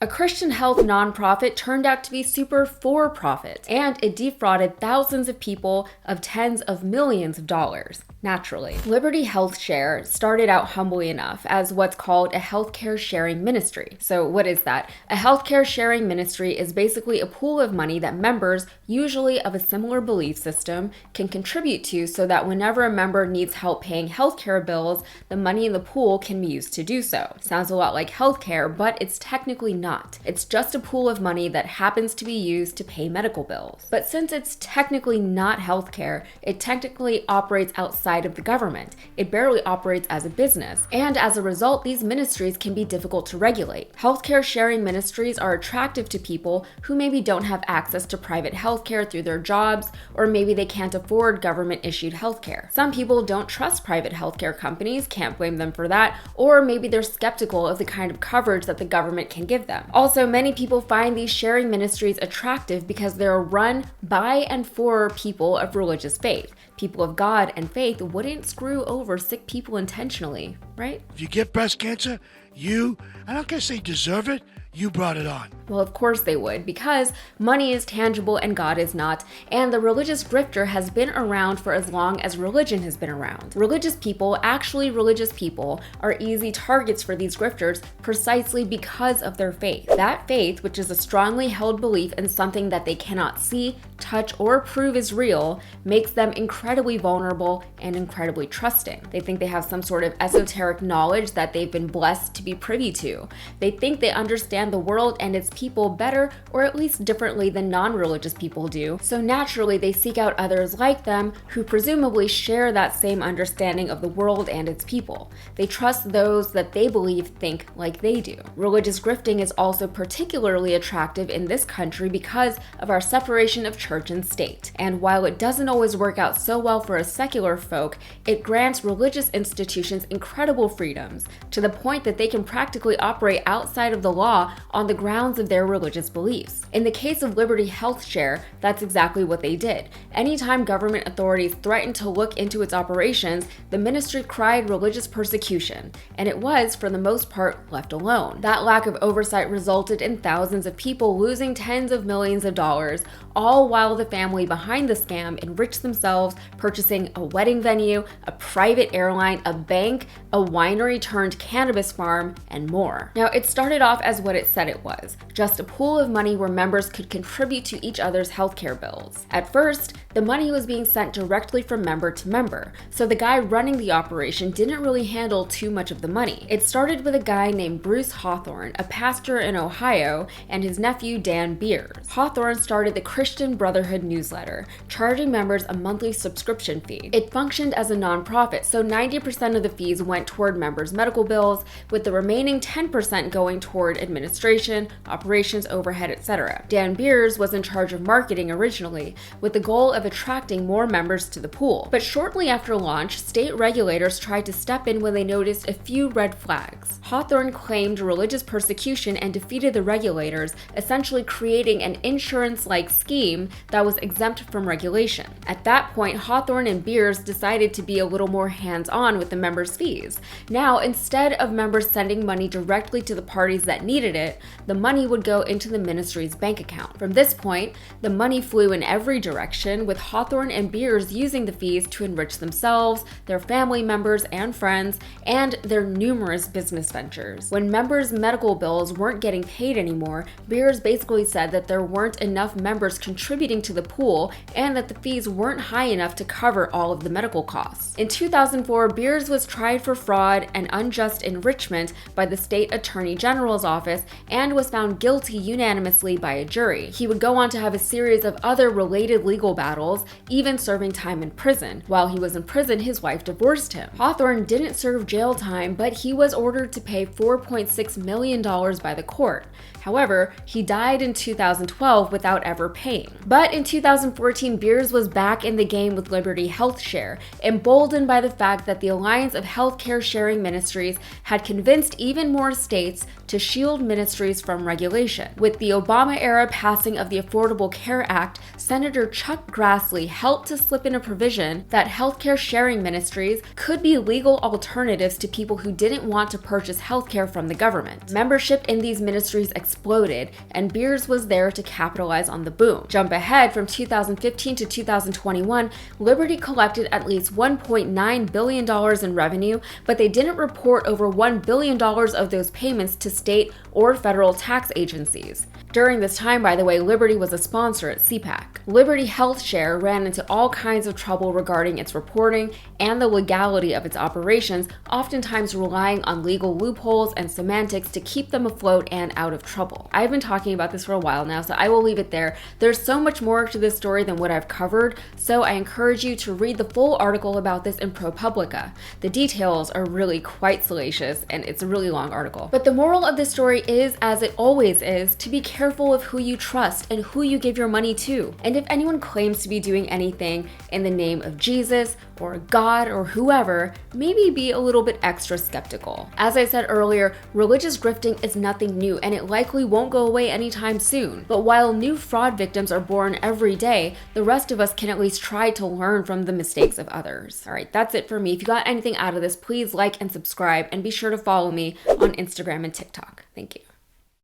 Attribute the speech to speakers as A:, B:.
A: A Christian health nonprofit turned out to be super for profit, and it defrauded thousands of people of tens of millions of dollars. Naturally. Liberty HealthShare started out humbly enough as what's called a healthcare sharing ministry. So what is that? A healthcare sharing ministry is basically a pool of money that members, usually of a similar belief system, can contribute to so that whenever a member needs help paying healthcare bills, the money in the pool can be used to do so. Sounds a lot like healthcare, but it's technically not. It's just a pool of money that happens to be used to pay medical bills. But since it's technically not healthcare, it technically operates outside of the government. It barely operates as a business. And as a result, these ministries can be difficult to regulate. Healthcare sharing ministries are attractive to people who maybe don't have access to private healthcare through their jobs, or maybe they can't afford government-issued healthcare. Some people don't trust private healthcare companies, can't blame them for that, or maybe they're skeptical of the kind of coverage that the government can give them. Also, many people find these sharing ministries attractive because they're run by and for people of religious faith. People of God and faith wouldn't screw over sick people intentionally, right?
B: If you get breast cancer, I'm not going to say deserve it, you brought it on.
A: Well, of course they would, because money is tangible and God is not, and the religious grifter has been around for as long as religion has been around. Religious people, are easy targets for these grifters precisely because of their faith. That faith, which is a strongly held belief in something that they cannot see, touch, or prove is real, makes them incredibly vulnerable and incredibly trusting. They think they have some sort of esoteric knowledge that they've been blessed to be privy to. They think they understand the world and its people better, or at least differently than non-religious people do. So naturally, they seek out others like them who presumably share that same understanding of the world and its people. They trust those that they believe think like they do. Religious grifting is also particularly attractive in this country because of our separation of church and state. And while it doesn't always work out so well for us secular folk, it grants religious institutions incredible freedoms to the point that they can practically operate outside of the law on the grounds of their religious beliefs. In the case of Liberty HealthShare, that's exactly what they did. Anytime government authorities threatened to look into its operations, the ministry cried religious persecution, and it was, for the most part, left alone. That lack of oversight resulted in thousands of people losing tens of millions of dollars, all while the family behind the scam enriched themselves purchasing a wedding venue, a private airline, a bank, a winery turned cannabis farm, and more. Now, it started off as what it said it was, just a pool of money where members could contribute to each other's healthcare bills. At first, the money was being sent directly from member to member, so the guy running the operation didn't really handle too much of the money. It started with a guy named Bruce Hawthorne, a pastor in Ohio, and his nephew Dan Beers. Hawthorne started the Christian Brotherhood newsletter, charging members a monthly subscription fee. It functioned as a nonprofit, so 90% of the fees went toward members' medical bills, with the remaining 10% going toward administration, operations, overhead, etc. Dan Beers was in charge of marketing originally, with the goal of attracting more members to the pool. But shortly after launch, state regulators tried to step in when they noticed a few red flags. Hawthorne claimed religious persecution and defeated the regulators, essentially creating an insurance-like scheme that was exempt from regulation. At that point, Hawthorne and Beers decided to be a little more hands-on with the members' fees. Now, instead of members sending money directly to the parties that needed it, the money would go into the ministry's bank account. From this point, the money flew in every direction, with Hawthorne and Beers using the fees to enrich themselves, their family members and friends, and their numerous business ventures. When members' medical bills weren't getting paid anymore, Beers basically said that there weren't enough members contributing to the pool and that the fees weren't high enough to cover all of the medical costs. In 2004, Beers was tried for fraud and unjust enrichment by the state attorney general's office and was found guilty unanimously by a jury. He would go on to have a series of other related legal battles, even serving time in prison. While he was in prison, his wife divorced him. Hawthorne didn't serve jail time, but he was ordered to pay $4.6 million by the court. However, he died in 2012 without ever paying. But in 2014, Beers was back in the game with Liberty HealthShare, emboldened by the fact that the Alliance of Healthcare Sharing Ministries had convinced even more states to shield ministries from regulation. regulation. With the Obama-era passing of the Affordable Care Act, Senator Chuck Grassley helped to slip in a provision that healthcare sharing ministries could be legal alternatives to people who didn't want to purchase healthcare from the government. Membership in these ministries exploded, and Beers was there to capitalize on the boom. Jump ahead from 2015 to 2021, Liberty collected at least $1.9 billion in revenue, but they didn't report over $1 billion of those payments to state or federal tax agencies. During this time, by the way, Liberty was a sponsor at CPAC. Liberty HealthShare ran into all kinds of trouble regarding its reporting and the legality of its operations, oftentimes relying on legal loopholes and semantics to keep them afloat and out of trouble. I've been talking about this for a while now, so I will leave it there. There's so much more to this story than what I've covered, so I encourage you to read the full article about this in ProPublica. The details are really quite salacious, and it's a really long article. But the moral of this story is, as it always is, to be careful of who you trust and who you give your money to. And if anyone claims to be doing anything in the name of Jesus or God or whoever, maybe be a little bit extra skeptical. As I said earlier, religious grifting is nothing new, and it likely won't go away anytime soon. But while new fraud victims are born every day, the rest of us can at least try to learn from the mistakes of others. All right, that's it for me. If you got anything out of this, please like and subscribe, and be sure to follow me on Instagram and TikTok. Thank you.